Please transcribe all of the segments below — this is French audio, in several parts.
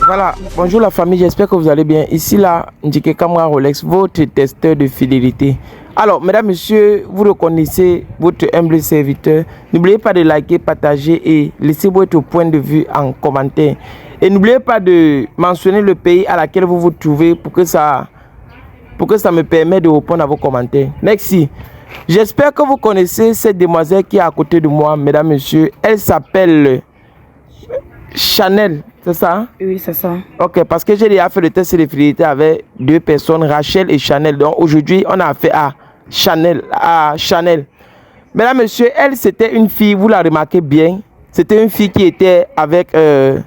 Voilà, bonjour la famille, j'espère que vous allez bien. Ici là, Ndjike Kamara Rolex, votre testeur de fidélité. Alors, mesdames, messieurs, vous reconnaissez votre humble serviteur. N'oubliez pas de liker, partager et laisser votre point de vue en commentaire. Et n'oubliez pas de mentionner le pays à laquelle vous vous trouvez pour que ça me permette de répondre à vos commentaires. Merci. J'espère que vous connaissez cette demoiselle qui est à côté de moi, mesdames, messieurs. Elle s'appelle Chanel, c'est ça? Oui, c'est ça. Ok, parce que j'ai déjà fait le test de fidélité avec deux personnes, Rachel et Chanel. Donc aujourd'hui, on a affaire à Chanel. Mesdames, messieurs, elle, c'était une fille, vous la remarquez bien. C'était une fille qui était avec... elle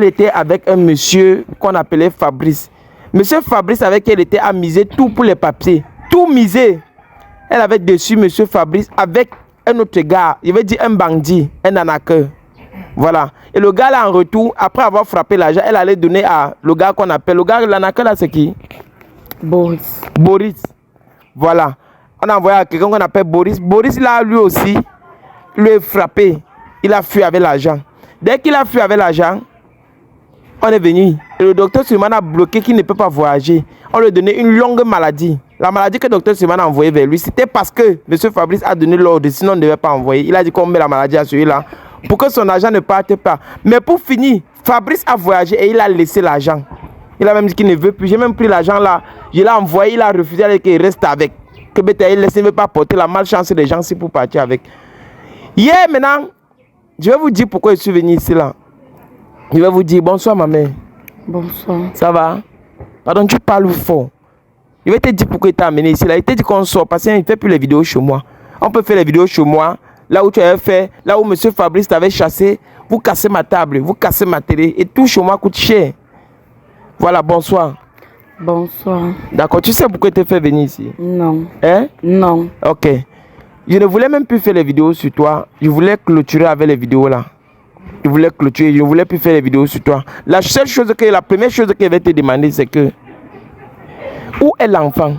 était avec un monsieur qu'on appelait Fabrice. Monsieur Fabrice, avec elle, était à miser tout pour les papiers. Tout misé. Elle avait dessus monsieur Fabrice avec un autre gars. Il veut dire un bandit, un anaqueur. Voilà. Et le gars là en retour, après avoir frappé l'argent, elle allait donner à le gars qu'on appelle. Le gars, l'anaqueur là, c'est qui? Boris. Boris. Voilà. On a envoyé à quelqu'un qu'on appelle Boris. Boris là, lui aussi, lui est frappé. Il a fui avec l'argent. Dès qu'il a fui avec l'argent, on est venu. Et le docteur Suleiman a bloqué qu'il ne peut pas voyager. On lui a donné une longue maladie. La maladie que le docteur Suleiman a envoyée vers lui, c'était parce que M. Fabrice a donné l'ordre, sinon on ne devait pas envoyer. Il a dit qu'on met la maladie à celui-là pour que son argent ne parte pas. Mais pour finir, Fabrice a voyagé et il a laissé l'argent. Il a même dit qu'il ne veut plus. J'ai même pris l'argent là. Je l'ai envoyé, il a refusé qu'il reste avec. Que bêta, il ne veut pas porter la malchance des gens si pour partir avec. Hier maintenant, je vais vous dire pourquoi je suis venu ici là. Je vais vous dire bonsoir ma mère. Bonsoir. Ça va? Pardon, tu parles fort. Je vais te dire pourquoi il t'a amené ici là. Il t'a dit qu'on sort parce qu'il ne fait plus les vidéos chez moi. On peut faire les vidéos chez moi. Là où tu avais fait, là où M. Fabrice t'avait chassé, vous cassez ma table, vous cassez ma télé et tout chez moi coûte cher. Voilà, bonsoir. Bonsoir. D'accord, tu sais pourquoi tu t'es fait venir ici? Non. Hein? Non. Ok. Je ne voulais même plus faire les vidéos sur toi. Je voulais clôturer avec les vidéos là. Je voulais clôturer, je ne voulais plus faire les vidéos sur toi. La première chose que je vais te demander, c'est que où est l'enfant?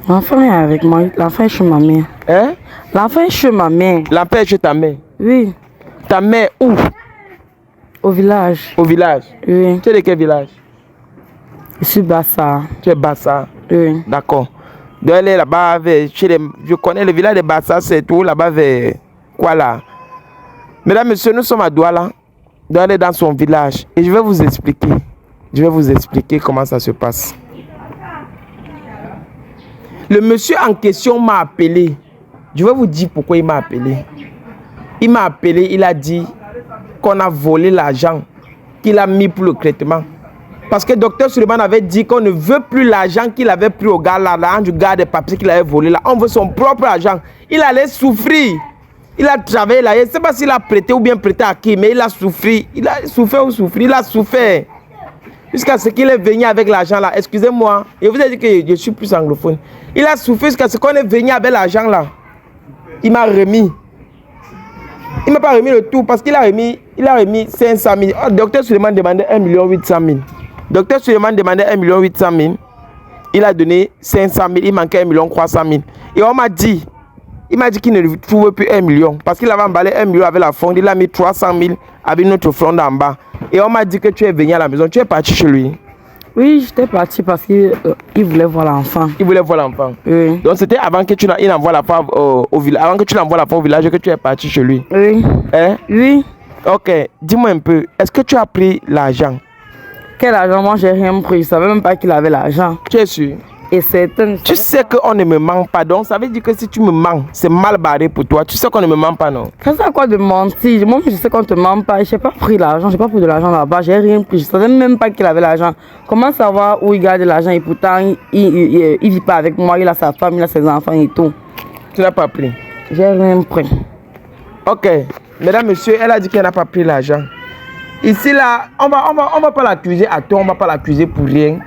L'enfant est avec moi. L'enfant est chez ma mère. Hein? L'enfant est chez ma mère. L'enfant est chez ta mère? Oui. Ta mère où? Au village. Au village? Oui. Tu es de quel village? Je suis Bassa. Tu es Bassa? Oui. D'accord. Donc elle est là-bas, je connais le village de Bassa, c'est tout là-bas vers quoi là? Mesdames, messieurs, nous sommes à Douala. Donc elle est dans son village. Et je vais vous expliquer. Je vais vous expliquer comment ça se passe. Le monsieur en question m'a appelé. Je vais vous dire pourquoi il m'a appelé. Il m'a appelé, il a dit qu'on a volé l'argent qu'il a mis pour le traitement. Parce que le docteur Suleiman avait dit qu'on ne veut plus l'argent qu'il avait pris au gars là, l'argent du gars des papiers qu'il avait volé là. On veut son propre argent. Il allait souffrir. Il a travaillé là. Je ne sais pas s'il a prêté ou bien prêté à qui, mais il a souffert. Il a souffert ou souffert. Il a souffert. Jusqu'à ce qu'il est venu avec l'argent là. Excusez-moi. Je vous ai dit que je suis plus anglophone. Il a souffert jusqu'à ce qu'on est venu avec l'argent là. Il m'a remis. Il ne m'a pas remis le tout parce qu'il a remis 500 000. Oh, docteur Suleiman demandait 1 800 000. Docteur Suleiman demandait 1 800 000. Il a donné 500 000. Il manquait 1 300 000. Et on m'a dit, il m'a dit qu'il ne trouvait plus 1 million. Parce qu'il avait emballé 1 million avec la fronde. Il a mis 300 000 avec notre fronde en bas. Et on m'a dit que tu es venu à la maison. Tu es parti chez lui. Oui, j'étais parti parce qu'il voulait voir l'enfant. Il voulait voir l'enfant. Oui. Donc c'était avant que tu l'envoies la femme au village. Avant que tu l'envoies la femme au village que tu es parti chez lui. Oui. Hein? Oui. Ok. Dis-moi un peu. Est-ce que tu as pris l'argent? Quel argent? Moi, j'ai rien pris. Je ne savais même pas qu'il avait l'argent. Tu es sûr? Et certaines... Tu sais qu'on ne me ment pas, donc ça veut dire que si tu me mens, c'est mal barré pour toi. Tu sais qu'on ne me ment pas, non? Ça sert à quoi de mentir? Moi, je sais qu'on ne te ment pas. Je n'ai pas pris l'argent, je n'ai pas pris de l'argent là-bas, j'ai rien pris. Je ne savais même pas qu'il avait l'argent. Comment savoir où il garde l'argent et pourtant il ne vit pas avec moi, il a sa femme, il a ses enfants et tout. Tu n'as pas pris? J'ai rien pris. Ok. Mesdames, messieurs, elle a dit qu'elle n'a pas pris l'argent. Ici, là, on va pas l'accuser à toi, on ne va pas l'accuser pour rien.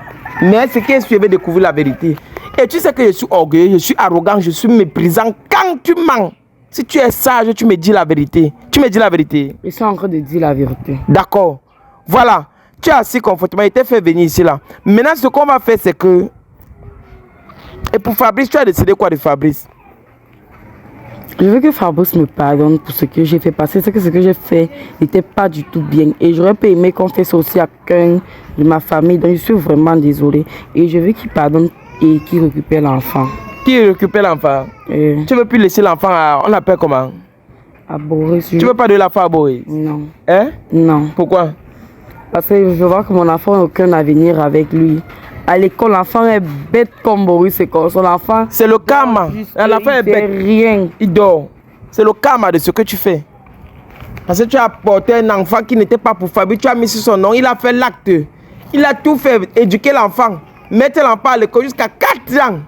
Mais c'est qu'elle suivait découvrir la vérité. Et tu sais que je suis orgueilleux, je suis arrogant, je suis méprisant. Quand tu mens, si tu es sage, tu me dis la vérité. Tu me dis la vérité. Je suis en train de dire la vérité. D'accord. Voilà. Tu es assis confortablement, il t'a fait venir ici là. Maintenant, ce qu'on va faire, c'est que... Et pour Fabrice, tu as décidé quoi de Fabrice? Je veux que Fabrice me pardonne pour ce que j'ai fait passer. C'est que ce que j'ai fait n'était pas du tout bien. Et j'aurais pas aimé qu'on fasse ça aussi à quelqu'un de ma famille. Donc je suis vraiment désolée. Et je veux qu'il pardonne et qu'il récupère l'enfant. Qui récupère l'enfant? Tu veux plus laisser l'enfant à... On l'appelle comment? À Boris. Tu veux pas de l'enfant à Boris? Non. Hein? Non. Pourquoi? Parce que je vois que mon enfant n'a aucun avenir avec lui. À l'école, l'enfant est bête comme Boris, c'est comme son enfant. C'est le karma. L'enfant est bête. Rien. Il dort. C'est le karma de ce que tu fais. Parce que tu as porté un enfant qui n'était pas pour Fabrice, tu as mis sur son nom, il a fait l'acte. Il a tout fait, éduquer l'enfant, mettre l'enfant à l'école jusqu'à 4 ans.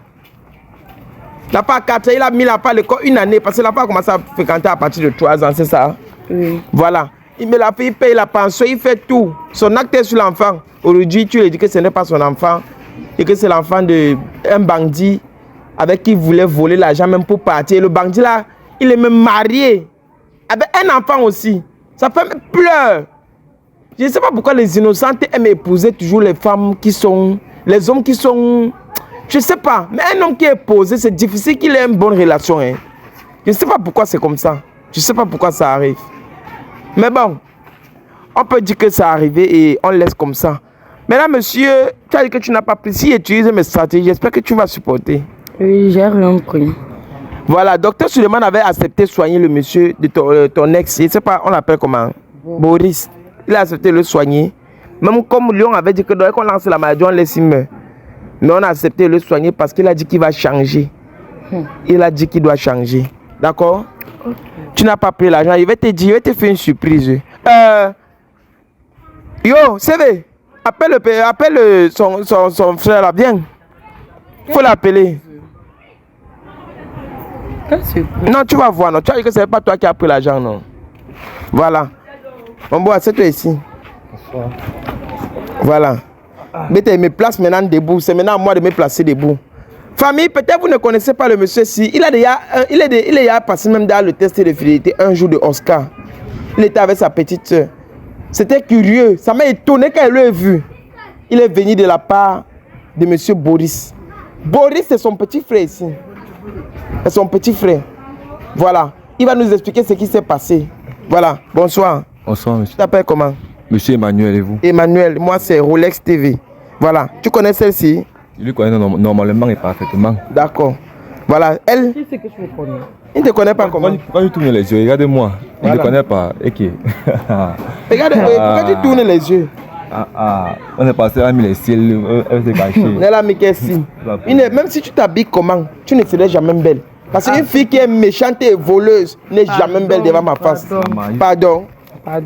Il n'a pas 4 ans, il a mis l'enfant à l'école 1 année parce que l'enfant a commencé à fréquenter à partir de 3 ans, c'est ça? Oui. Voilà. Il met la fille, il paye la pension, il fait tout. Son acte est sur l'enfant. Aujourd'hui, tu lui dis que ce n'est pas son enfant et que c'est l'enfant d'un bandit avec qui il voulait voler l'argent même pour partir. Et le bandit là, il est même marié avec un enfant aussi. Sa femme pleure. Je ne sais pas pourquoi les innocentes aiment épouser toujours les femmes qui sont... Les hommes qui sont... Je ne sais pas. Mais un homme qui est posé, c'est difficile qu'il ait une bonne relation. Hein. Je ne sais pas pourquoi c'est comme ça. Je ne sais pas pourquoi ça arrive. Mais bon, on peut dire que ça arrivé et on laisse comme ça. Maintenant, monsieur, tu as dit que tu n'as pas pris. Si utiliser mes stratégies, j'espère que tu vas supporter. Oui, j'ai rien pris. Voilà, docteur Suleiman avait accepté de soigner le monsieur de ton ex. Je ne sais pas, on l'appelle comment? Boris. Il a accepté de le soigner. Même comme Lyon avait dit que dès qu'on lance la maladie, on laisse il meurt. Mais on a accepté de le soigner parce qu'il a dit qu'il va changer. Il a dit qu'il doit changer. D'accord? Okay. Tu n'as pas pris l'argent. Il va te dire, il va te faire une surprise. Yo, CV, appelle son frère là, viens. Il faut l'appeler. Non, tu vas voir, non. Tu as dit que ce n'est pas toi qui as pris l'argent, non. Voilà. Bon, bon, c'est toi ici. Bonsoir. Voilà. Mais tu me places maintenant debout. C'est maintenant à moi de me placer debout. Famille, peut-être vous ne connaissez pas le monsieur si. Il est déjà passé même dans le test de fidélité un jour de Oscar. Il était avec sa petite soeur. C'était curieux. Ça m'a étonné quand il l'a vu. Il est venu de la part de monsieur Boris. Boris, c'est son petit frère ici. C'est son petit frère. Voilà. Il va nous expliquer ce qui s'est passé. Voilà. Bonsoir. Bonsoir, monsieur. Tu t'appelles comment? Monsieur Emmanuel, et vous? Emmanuel. Moi, c'est Rolex TV. Voilà. Tu connais celle-ci? Je lui connais normalement et parfaitement. D'accord. Voilà. Elle... Qui c'est que je connais? Il ne te connaît pas comment? Quand tu tournes les yeux, regardez-moi. Il ne connaît pas. Okay. Regarde, pourquoi tu tournes les yeux? On est passé à les cils, elle s'est cachée. Elle a mis qu'est-ce? Même si tu t'habilles comment, tu ne serais jamais belle. Parce qu'une fille qui est méchante et voleuse n'est jamais belle devant ma face. Pardon.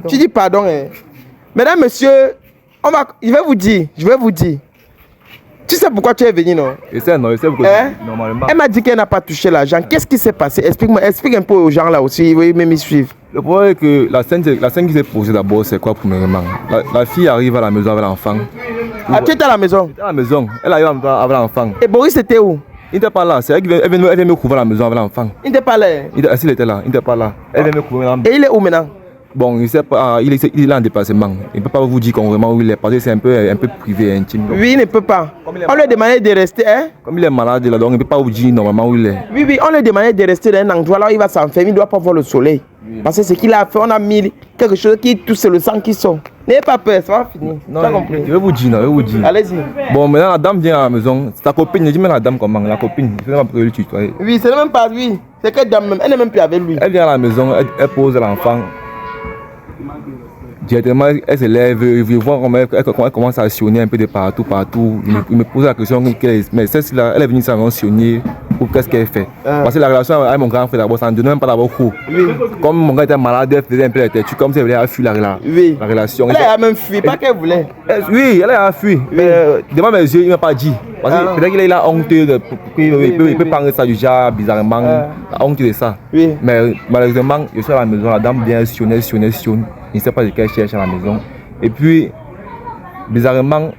Tu dis pardon. Hein. Mesdames, messieurs, je vais vous dire. Tu sais pourquoi tu es venu, non? Je sais pourquoi. Normalement. Elle m'a dit qu'elle n'a pas touché l'argent. Qu'est-ce qui s'est passé? Explique-moi, explique un peu aux gens là aussi. Ils vont même y suivre. Le problème est que la scène qui s'est posée d'abord, c'est quoi premièrement? La fille arrive à la maison avec l'enfant. Ah, tu étais à la maison? J'étais à la maison. Elle arrive avec l'enfant. Et Boris était où? Il n'était pas là. C'est elle qui vient me couvrir à la maison avec l'enfant. Il n'était pas là? Il était là. Il n'était pas là. Elle vient me couvrir. Et il est où maintenant? Bon, il sait pas, il est en déplacement. Il ne peut pas vous dire vraiment où il est parce que c'est un peu privé, intime. Donc. Oui, il ne peut pas. On lui a demandé de rester, hein? Comme il est malade, là, donc il ne peut pas vous dire normalement où il est. Oui, on lui a demandé de rester dans un endroit là où il va s'enfermer, il ne doit pas voir le soleil. Oui. Parce que ce qu'il a fait, on a mis quelque chose qui touche le sang qui sort. N'ayez pas peur, ça va finir. Non, tu as compris? Je vais vous dire, Allez-y. Bon, maintenant la dame vient à la maison. C'est ta copine, je dis même la dame comment? La copine, je ne sais pas pourquoi le tutoyer. Oui, c'est même pas lui. C'est que dame même, elle n'est même plus avec lui. Elle vient à la maison, elle pose l'enfant. Directement, elle se lève, je vois comment elle commence à sionner un peu de partout. Il me pose la question, mais celle-là, elle est venue s'en sionner pour qu'est-ce qu'elle fait. Parce que la relation avec mon grand frère d'abord, ça ne donnait même pas d'abord coup. Oui. Comme mon gars était malade, elle faisait un peu la tête, comme si elle voulait fuir la relation. Elle a même fui, pas qu'elle voulait. Oui, elle a fui. Oui. Mais devant mes yeux, il ne m'a pas dit. Parce que peut-être qu'il a honte il peut parler ça du genre bizarrement, honte de ça. Oui. Mais malheureusement, je suis à la maison, la dame vient sionner. Il ne sait pas de quelle cherche à la maison. Et puis, bizarrement,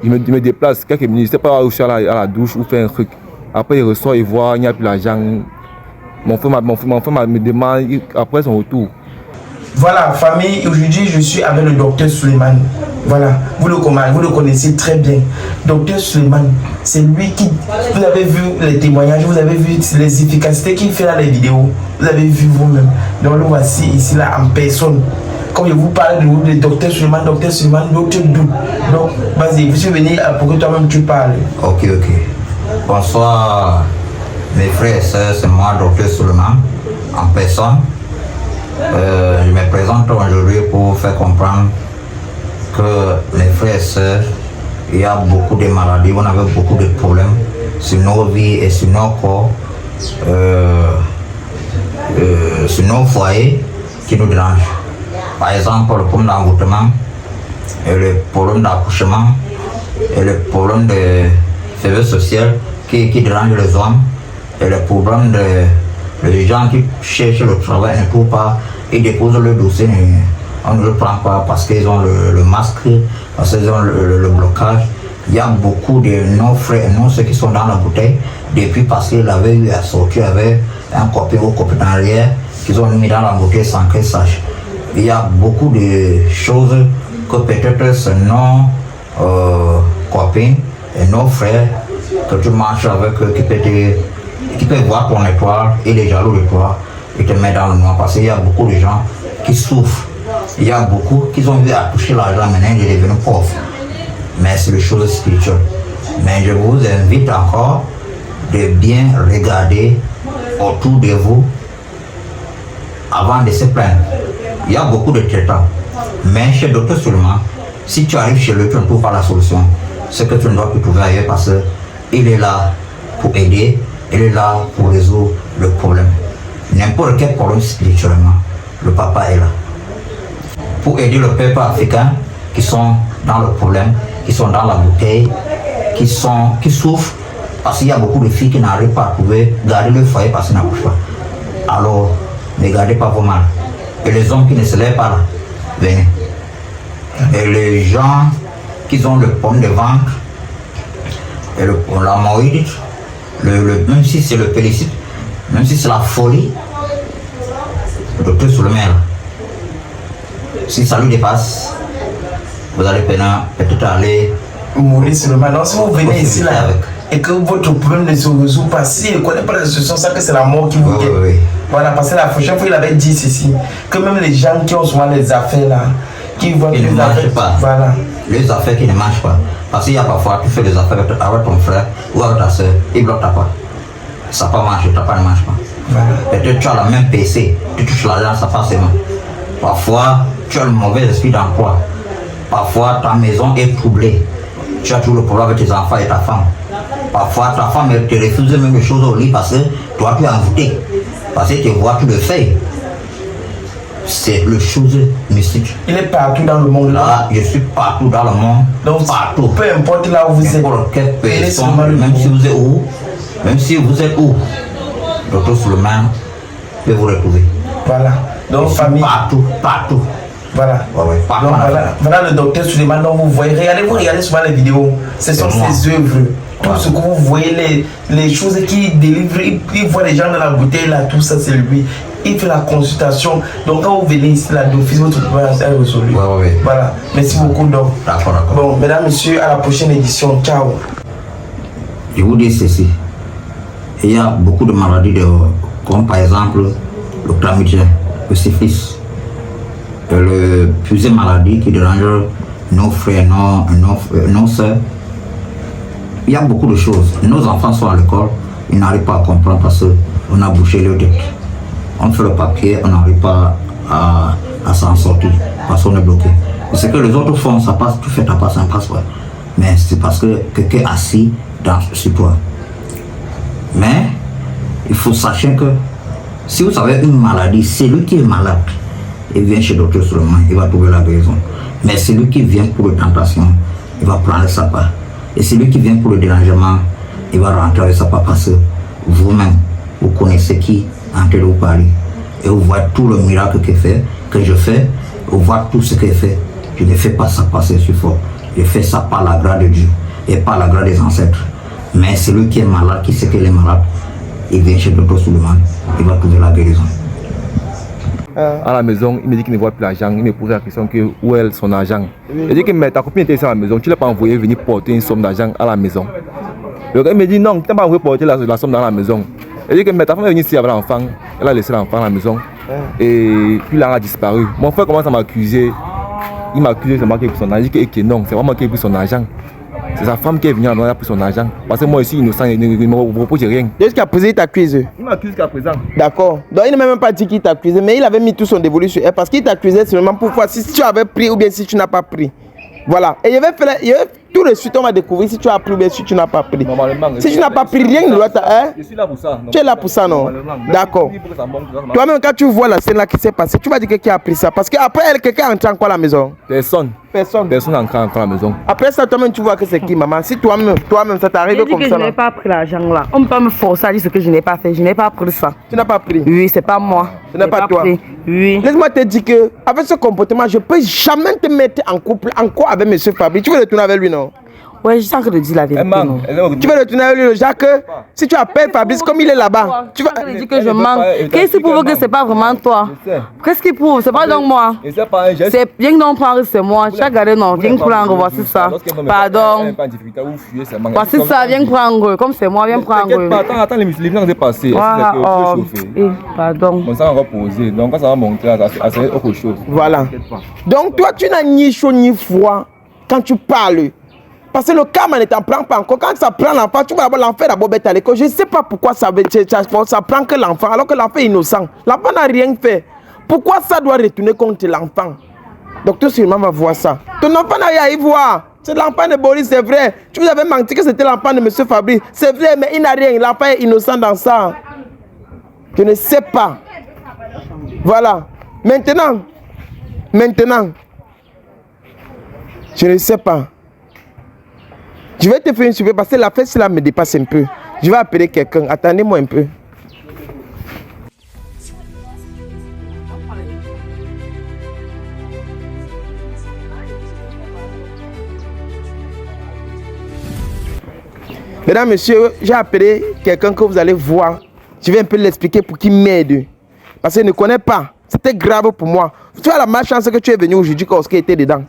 il me déplace quelques minutes. Je ne sais pas où je suis à la douche ou faire un truc. Après, il ressort, il voit, il n'y a plus l'argent. Mon frère me demande après son retour. Voilà, famille, aujourd'hui je suis avec le docteur Suleiman. Voilà, vous le connaissez très bien. Docteur Suleiman, c'est lui qui, vous avez vu les témoignages, vous avez vu les efficacités qu'il fait dans les vidéos. Vous avez vu vous-même. Donc le voici ici là en personne. Comme je vous parle de docteur Suleiman, docteur Dou. Donc, vas-y, je suis venu pour que toi-même tu parles. Ok. Bonsoir, mes frères et sœurs, c'est moi, docteur Suleiman, en personne. Je me présente aujourd'hui pour faire comprendre que mes frères et sœurs, il y a beaucoup de maladies, on avait beaucoup de problèmes sur nos vies et sur nos corps, sur nos foyers qui nous dérangent. Par exemple, le problème d'envoûtement, et le problème d'accouchement, et le problème de faiblesse sociale qui dérange les hommes, et le problème de gens qui cherchent le travail ne trouvent pas, ils déposent le dossier, on ne le prend pas parce qu'ils ont le masque, parce qu'ils ont le blocage. Il y a beaucoup de nos frères et nos ceux qui sont dans la bouteille depuis parce qu'ils avaient eu à sortir avec un copain ou copine arrière qu'ils ont mis dans la bouteille sans qu'ils sachent. Il y a beaucoup de choses que peut-être c'est nos copines et nos frères que tu marches avec eux qui peuvent voir ton étoile et les jaloux de toi et te mettre dans le noir parce qu'il y a beaucoup de gens qui souffrent. Il y a beaucoup qui ont eu à toucher l'argent, maintenant ils sont devenus pauvres. Mais c'est des choses spirituelles. Mais je vous invite encore de bien regarder autour de vous avant de se plaindre. Il y a beaucoup de traitants. Mais chez Docteur Suleiman, si tu arrives chez lui, tu ne trouves pas la solution. C'est que tu ne dois plus trouver ailleurs parce qu'il est là pour aider, il est là pour résoudre le problème. N'importe quel problème spirituellement, le papa est là. Pour aider le peuple africain qui sont dans le problème, qui sont dans la bouteille, qui souffrent, parce qu'il y a beaucoup de filles qui n'arrivent pas à trouver, garder le foyer parce qu'ils n'accouchent pas. Alors, ne gardez pas vos mal. Et les hommes qui ne se lèvent pas là, venez. Et les gens qui ont le pomme de ventre, et l'hémorroïde, même si c'est le pélicite, même si c'est la folie, le docteur Suleiman, si ça lui dépasse, vous allez peut-être aller mourir sur le maintenant. Si vous venez ici là et que votre problème ne se résout pas, si il ne connaît pas la solution, ça que c'est la mort qui vous guette. Oui. Voilà, parce que la prochaine fois il avait dit ceci, que même les gens qui ont souvent les affaires là, qui voient ne marchent pas. Voilà. Les affaires qui ne marchent pas. Parce qu'il y a parfois, tu fais des affaires avec ton frère ou avec ta soeur, il bloque ta part. Ça pas marché, ta part ne marche pas. Voilà. Peut-être tu as la même PC, tu touches l'argent, ça passe seulement. Parfois, tu as le mauvais esprit d'emploi. Parfois, ta maison est troublée. Tu as toujours le problème avec tes enfants et ta femme. Parfois, ta femme te refuse même les choses au lit parce que toi, tu es envoûté. Parce que tu vois, tu le fais. C'est le chose mystique. Il est partout dans le monde. Là, je suis partout dans le monde. Donc, partout. Peu importe là où vous êtes. N'importe quelle personne, même si vous êtes où, Docteur Suleiman peut vous retrouver. Voilà. Donc, famille. Partout. Voilà. Ouais, partout. Donc, voilà le docteur Suleiman dont vous voyez. Regardez souvent les vidéos. Ce sont ses œuvres. Tout ce que vous voyez, les choses qu'il délivre, il voit les gens dans la bouteille là, tout ça c'est lui. Il fait la consultation. Donc quand vous venez ici là, d'office, votre problème est résolu. Ouais. Voilà. Merci beaucoup donc. D'accord. Bon, mesdames, messieurs, à la prochaine édition. Ciao. Je vous dis ceci. Il y a beaucoup de maladies, comme par exemple le chlamydia, le syphilis, le plusieurs maladies qui dérangent nos frères, nos soeurs. Il y a beaucoup de choses. Nos enfants sont à l'école, ils n'arrivent pas à comprendre parce qu'on a bouché leur tête. On fait le papier, on n'arrive pas à s'en sortir parce qu'on est bloqué. Et ce que les autres font, ça passe, tu fais ta passe, ça passe pas. Mais c'est parce que quelqu'un est assis sur toi. Mais il faut sachez que si vous avez une maladie, c'est lui qui est malade. Il vient chez Docteur Suleiman, il va trouver la guérison. Mais celui qui vient pour la tentation, il va prendre sa part. Et celui qui vient pour le dérangement, il va rentrer avec sa part parce que vous-même, vous connaissez qui en train de vous parler. Et vous voyez tout le miracle que je fais, vous voyez tout ce qu'il fait. Je ne fais pas ça passer sur fort. Je fais ça par la grâce de Dieu et par la grâce des ancêtres. Mais celui qui est malade, qui sait qu'il est malade, il vient chez Dr Suleiman, il va trouver la guérison. À la maison, il me dit qu'il ne voit plus l'argent. Il me pose la question que où est son argent. Il dit que mais ta copine était ici à la maison, tu ne l'as pas envoyé venir porter une somme d'argent à la maison. Le gars il me dit non, tu n'as pas envoyé porter la somme dans la maison. Il dit que mais ta femme est venue ici avec l'enfant, elle a laissé l'enfant à la maison et puis là elle a disparu. Mon frère commence à m'accuser. Il m'accuse de moi qui a pris son argent. Il dit que non, c'est vraiment qui a pris son argent. C'est sa femme qui est venue à moi, elle a pris son argent. Parce que moi ici, innocent, il ne me repose rien. Jusqu'à présent, il t'accuse. Il m'accuse jusqu'à présent. D'accord. Donc, il n'a même pas dit qu'il t'accusait, mais il avait mis tout son dévolu sur elle parce qu'il t'accusait seulement pour voir si tu avais pris ou bien si tu n'as pas pris. Voilà. Et il y avait tout de suite, on va découvrir si tu as pris ou bien si tu n'as pas pris. Si tu n'as pas pris, rien ne doit t'arrêter. Je suis là pour ça. Tu es là pour ça, non? D'accord. Toi-même, quand tu vois la scène là qui s'est passée, tu vas dire que qui a pris ça. Parce qu'après, quelqu'un entre en quoi à la maison? Personne. Personne entre à la maison. Après ça, toi-même, tu vois que c'est qui, maman? Si toi-même, ça t'arrive comme ça. Je n'ai pas pris l'argent là. On ne peut pas me forcer à dire ce que je n'ai pas fait. Je n'ai pas pris ça. Tu n'as pas pris? Oui, c'est pas moi. Ce n'est pas toi? Pris. Oui. Laisse-moi te dire que, avec ce comportement, je ne peux jamais te mettre en couple encore avec M. Fabrice. Tu veux retourner avec lui, non? Ouais, je sens que de dire la vérité. Non. Tu veux retourner avec lui, Jacques? Si tu appelles Fabrice comme il est là-bas, tu vas dire que je manque. Qu'est-ce qui prouve que c'est pas vraiment toi? Qu'est-ce qui prouve? C'est pas donc moi. C'est bien que non prendre, c'est moi. Tu as regardé, non? Viens prendre, voici ça. Pardon. Voici ça, viens prendre. Comme c'est moi, viens prendre. Attends, les musulmans sont passés. Pardon. On s'en va poser. Donc, ça va monter à autre chose. Voilà. Donc, toi, tu n'as ni chaud ni froid quand tu parles. Parce que le karma ne t'en prend pas encore. Quand ça prend l'enfant, tu vas avoir l'enfant d'abord bête à l'école. Je ne sais pas pourquoi ça prend que l'enfant, alors que l'enfant est innocent. L'enfant n'a rien fait. Pourquoi ça doit retourner contre l'enfant? Docteur Suleiman va voir ça. Ton enfant n'a rien à y voir. C'est l'enfant de Boris, c'est vrai. Tu vous avais menti que c'était l'enfant de M. Fabrice. C'est vrai, mais il n'a rien. L'enfant est innocent dans ça. Je ne sais pas. Voilà. Maintenant, je ne sais pas. Je vais te faire une surprise parce que la fête cela me dépasse un peu. Je vais appeler quelqu'un. Attendez-moi un peu. Mesdames, messieurs, j'ai appelé quelqu'un que vous allez voir. Je vais un peu l'expliquer pour qu'il m'aide. Parce qu'il ne connaît pas. C'était grave pour moi. Tu as la malchance que tu es venu aujourd'hui quand Oscar était dedans.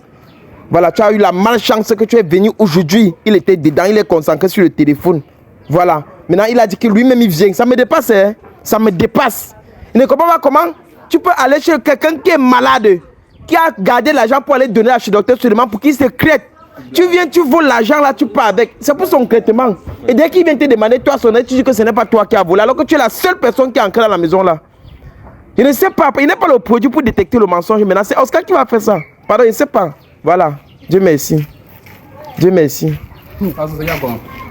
Voilà, tu as eu la malchance que tu es venu aujourd'hui. Il était dedans, il est concentré sur le téléphone. Voilà. Maintenant, il a dit que lui-même, il vient. Ça me dépasse, hein? Ça me dépasse. Il ne comprend pas comment tu peux aller chez quelqu'un qui est malade, qui a gardé l'argent pour aller donner à chez docteur Suleiman pour qu'il se crête. Tu viens, tu voles l'argent là, tu pars avec. C'est pour son traitement. Et dès qu'il vient te demander, toi, son aide, tu dis que ce n'est pas toi qui as volé, alors que tu es la seule personne qui est ancrée dans la maison là. Je ne sais pas, il n'est pas le produit pour détecter le mensonge. Maintenant, c'est Oscar qui va faire ça. Pardon, je ne sais pas. Voilà. Dieu merci. Dieu merci.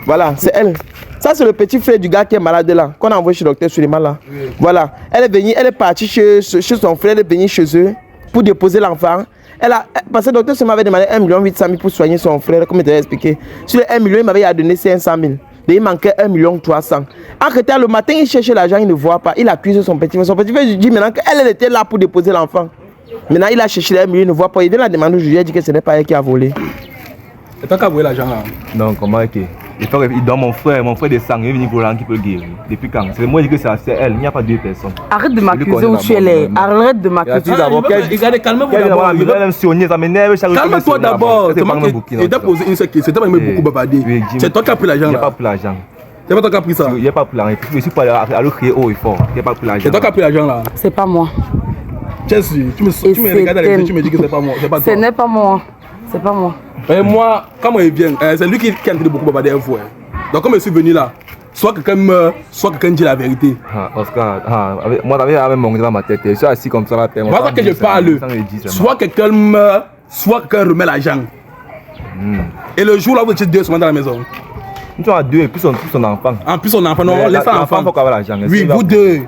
Voilà, c'est elle. Ça, c'est le petit frère du gars qui est malade là, qu'on a envoyé chez le docteur Suleiman là. Oui. Voilà. Elle est venue, elle est partie chez son frère, elle est venue chez eux pour déposer l'enfant. Parce que le docteur Suleiman avait demandé 1,8 million pour soigner son frère, comme il t'avait expliqué. Sur les 1 million, il m'avait donné 500 000. Il manquait 1,3 million. En retard, le matin, il cherchait l'argent, il ne voit pas. Il accuse son petit frère. Son petit frère dit maintenant qu'elle était là pour déposer l'enfant. Maintenant, il a cherché les 1 million, il ne voit pas. Il vient la demander aujourd'hui, il a dit que ce n'est pas elle qui a volé. Et toi qui as volé l'argent là? Non, comment est-ce que il donne mon frère de sang, il est venu voler qui peut le guérir. Depuis quand? C'est moi qui dis que c'est elle, il n'y a pas deux personnes. Arrête de m'accuser où tu es là. Arrête de m'accuser. Calmez-vous d'abord. Calme-toi d'abord. C'était pas beaucoup bavarder. C'est toi qui as pris l'argent là. Il n'y a pas pris l'argent. C'est pas toi qui as pris ça. Il n'y a pas pris l'argent. Je suis pas à le crier haut et fort. Il n'y a pas pris l'argent. C'est toi qui as pris l'argent là. C'est pas moi. Chelsea, tu me regardes à les yeux, tu me dis que c'est pas moi. Ce n'est pas moi. C'est pas moi. Et moi, quand il vient, c'est lui qui est en train de beaucoup bavarder un fois. Donc comme je suis venu là, soit quelqu'un meurt, soit quelqu'un dit la vérité. Oscar, moi j'avais la même monnaie dans ma tête. Je suis assis comme ça là. Moi ça que je parle, soit quelqu'un meurt, soit quelqu'un remet l'argent. Et le jour là, vous étiez deux semaines dans la maison. Nous sommes à deux et plus son enfant. En plus son enfant, non, laisse l'enfant. Il faut avoir l'argent. Oui, vous deux.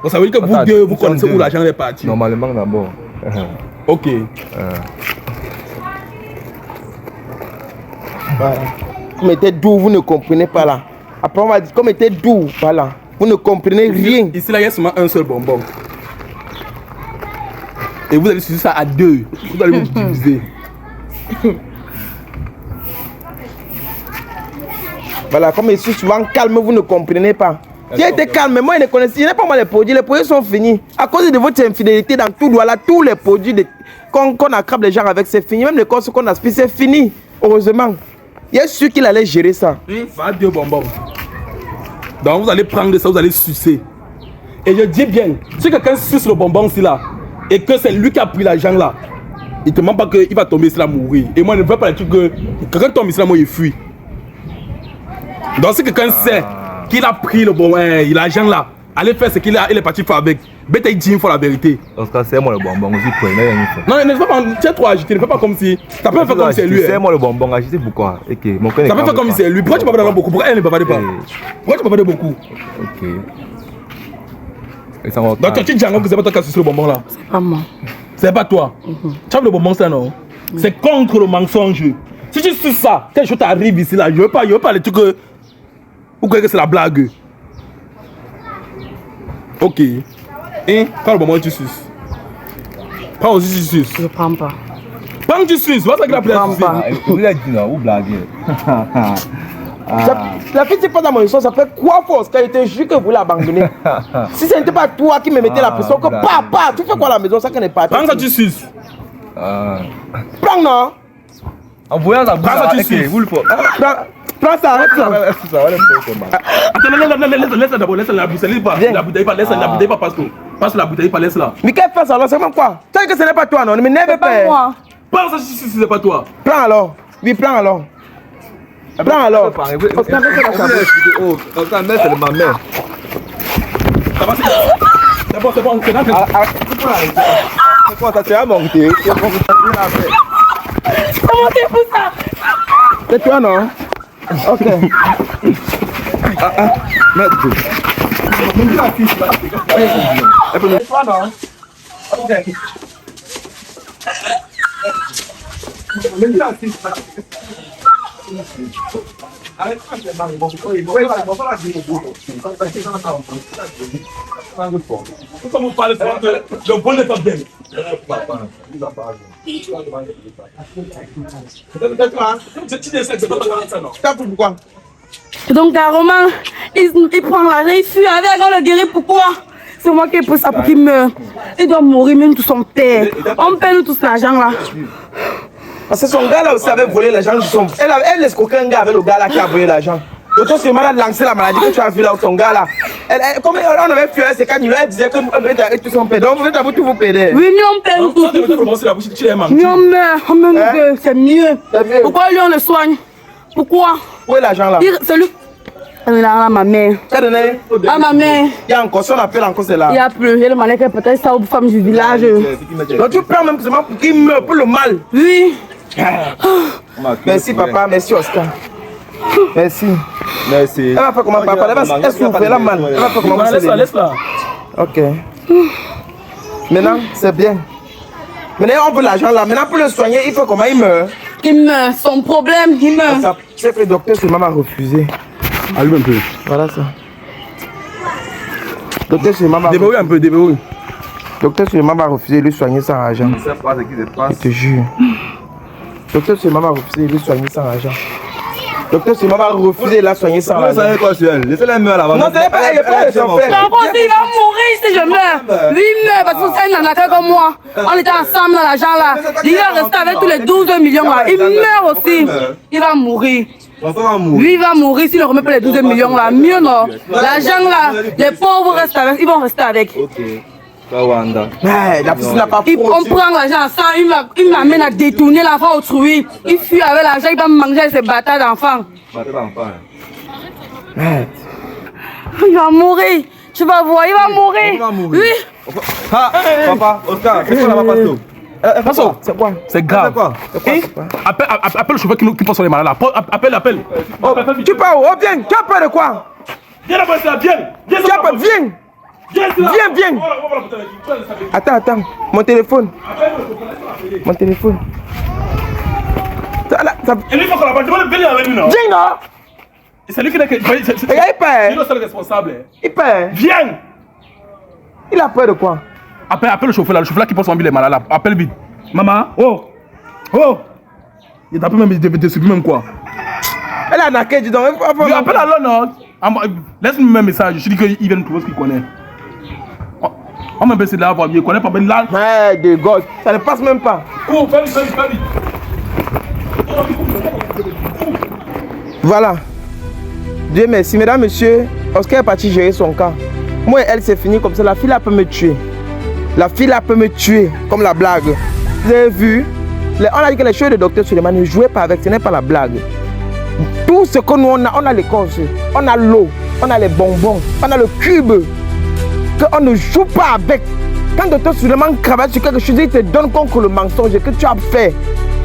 Donc ça veut dire que vous deux, vous connaissez où l'argent est parti. Normalement d'abord. Ok. Voilà. Comme était doux, vous ne comprenez pas là. Après on va dire, comme était doux, voilà. Vous ne comprenez rien. Ici là, il y a seulement un seul bonbon. Et vous allez suivre ça à deux. Vous allez vous diviser. Voilà, comme je suis souvent calme, vous ne comprenez pas. J'ai été calme, mais moi, je ne connaissais pas moi les produits. Les produits sont finis. À cause de votre infidélité dans tout, voilà, tous les produits qu'on attrape les gens avec, c'est fini. Même les courses qu'on a aspiré, c'est fini. Heureusement. Il est sûr qu'il allait gérer ça. Va dire bonbon. Donc vous allez prendre ça, vous allez sucer. Et je dis bien, si quelqu'un suce le bonbon ici là, et que c'est lui qui a pris l'argent là, il ne te ment pas qu'il va tomber ici là mourir. Et moi je ne veux pas les trucs que quelqu'un tombe ici là, moi il fuit. Donc si quelqu'un sait qu'il a pris le bonbon, l'argent là, allez faire ce qu'il est parti faire avec. Bête il dit une fois la vérité. Oscar, c'est moi le bonbon, aussi pour il non, ne fais pas, tu es trop agité, ne fais pas comme si. Ça peut faire comme si c'est lui. C'est moi le bonbon, agité pourquoi? Mon cœur. Ça peut faire comme si c'est lui. Pourquoi tu ne parles pas beaucoup? Pourquoi elle ne parle pas? Pourquoi tu ne parles pas beaucoup? Ok. Donc tu dis encore que c'est pas toi qui as sucé le bonbon là. C'est pas moi. C'est pas toi. Tu as le bonbon ça non? C'est contre le mensonge. Si tu suces ça, quelque chose t'arrive ici là, je veux pas les trucs que. Vous croyez que c'est la blague? Ok. Et prends le bonbon et tu suces. Prends aussi tu suces. Je prends pas. Prends tu suces. Voilà ce qu'il a pris à sucer. Il a dit non, vous blaguez. La fille, c'est pas dans mon histoire, ça fait quoi force quand il te jure que vous l'abandonnez. Si ce n'était pas toi qui me mettais la pression, que papa, tu fais quoi à la maison, ça qu'on n'est pas. Prends ça tu suces. Prends non. En voyant ça, prends ça tu suces. Vous le faites. Prends ça, arrête ça. Attends, laisse d'abord, laisse la bouteille pas. La bouteille pas, laisse la bouteille pas, passe la bouteille pas, laisse la. Mais qu'elle fait ça alors, c'est quoi? Tu sais que ce n'est pas toi, non? Ne m'énerve pas. Moi. Prends ça si c'est pas toi. Prends alors. Oui, prends alors. Prends alors. Oscar, mais c'est de ma mère. Ça va, c'est bon, c'est bon. C'est quoi ça? Tu as monté. Comment t'es pour ça? C'est toi, non? Ok. Merde. C'est toi, non? Ok. Pourquoi vous parlez de bon état d'elle? Pourquoi? Donc, carrément, il prend l'argent, il fuit avec, on le guérit. Pourquoi? C'est moi qui ai pris ça pour qu'il meure. Il doit mourir, même tout son père. On paie nous tous l'argent là. Parce que son gars là aussi avait volé l'argent de son. Elle escroquait un gars avec le gars là qui a volé l'argent. D'autres c'est malade lancé la maladie que tu as vu là avec son gars là. Comme on avait fui c'est quand elle disait que elle tout son père. Donc vous êtes à vous tout vous payer. Oui, nous on paie tout. Nous on meurt, c'est mieux. Pourquoi lui on le soigne? Pourquoi? Où est l'argent là? C'est lui. Il est à ma mère. Tu as donné? À ma mère. Il y a encore, si on appelle encore c'est là. Il n'y a plus. Il y a le malin qui est peut-être ça aux femmes du village. Donc tu prends même seulement pour qu'il meure, pour le mal. Oui. Merci papa, merci Oscar. Merci. Merci. Elle va faire comment papa? Elle va souffrir la main. Elle va faire comment? Laisse-la. Ok. Maintenant, c'est bien. Maintenant, on veut l'argent là. Maintenant, pour le soigner, il faut comment il meurt. Il meurt. Son problème, il meurt. C'est que le docteur seulement m'a refusé. Allume un peu. Voilà ça. Docteur seulement m'a refusé. Débrouille un peu, débrouille. Docteur seulement m'a refusé de lui soigner sans argent. Je ne sais pas ce qui se passe. Je te jure. Docteur seulement m'a refusé de lui soigner sans argent. Docteur seulement m'a refusé de la soigner sans argent. Vous savez quoi sur elle? Laissez-la meurer là-bas. Non, ce n'est pas elle, pas son frère. Non, il va mourir si je meurs. Lui, il meurt parce que c'est un nanateur comme moi. On était ensemble dans l'argent là. Il va rester avec tous les 12 millions là. Il meurt aussi. Il va mourir. Lui, il va mourir s'il ne remet pas les 12 millions là. Mieux non. L'argent là, les pauvres restent avec. Ils vont rester avec. Ok. Kawanda. La piscine n'a pas On prend l'argent ça, il m'amène à détourner l'enfant autrui. Il fuit avec l'argent, il va manger ses bâtards d'enfants. Il va mourir. Tu vas voir, il va mourir. Oui. Ah, papa, Oscar, c'est quoi la papa? C'est quoi? C'est grave. Appelle le chauffeur qui passe sur les malades là. Appelle. Oh, tu pars où? Oh, viens. Tu as peur de quoi? Viens là-bas, viens. Tu as peur? Viens. Viens. Attends. Mon téléphone. Et lui, il faut qu'on la parle. Tu vas avec lui, non? Viens, non? C'est lui qui est Il perd. le seul responsable. Il perd. Viens. Il a peur de quoi? Appelle le chauffeur là qui passe sur les malades là. Appelle vite. Maman, oh. Il t'a même quoi? Elle a naqué, dis donc. Je appelle alors, non. Laisse-moi un message. Je dis qu'il vient de trouver ce qu'il connaît. On m'a baissé de l'avoir mieux. Il connaît pas bien là. Ouais, de God. Ça ne passe même pas. Cours, fais vite. Voilà. Dieu merci. Mesdames, messieurs, Oscar est parti gérer son cas. Moi et elle, c'est fini comme ça. La fille là peut me tuer. La fille là peut me tuer. Comme la blague. Vous avez vu? On a dit que les cheveux de docteur Suleiman ne jouaient pas avec. Ce n'est pas la blague. Tout ce que nous on a l'écorce. On a l'eau. On a les bonbons. On a le cube. Qu'on ne joue pas avec. Quand docteur Suleiman travaille sur quelque chose, il te donne contre le mensonge que tu as fait.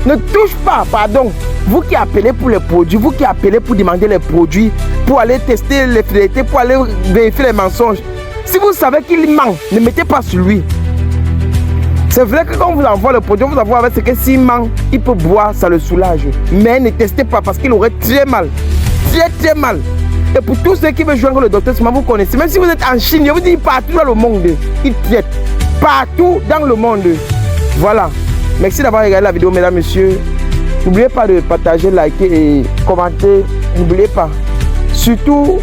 Ne touche pas, pardon. Vous qui appelez pour les produits, vous qui appelez pour demander les produits, pour aller tester les fidélités, pour aller vérifier les mensonges. Si vous savez qu'il ment, ne mettez pas sur lui. C'est vrai que quand on vous envoie le produit, on vous envoie avec ce que s'il ment, il peut boire, ça le soulage. Mais ne testez pas parce qu'il aurait très mal. Très mal. Et pour tous ceux qui veulent joindre le docteur Suleiman, vous connaissez. Même si vous êtes en Chine, je vous dis partout dans le monde, il traite. Partout dans le monde. Voilà. Merci d'avoir regardé la vidéo, mesdames, messieurs. N'oubliez pas de partager, liker et commenter. N'oubliez pas. Surtout,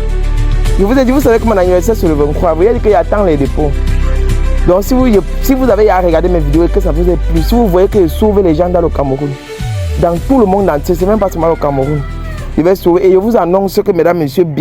je vous ai dit, vous savez que mon anniversaire c'est le 23. Vous voyez qu'il y a tant les dépôts. Donc si vous avez à regarder mes vidéos et que ça vous a plu, si vous voyez que je sauve les gens dans le Cameroun, dans tout le monde entier, c'est même pas seulement le Cameroun, je vais sauver. Et je vous annonce que, mesdames, messieurs, bien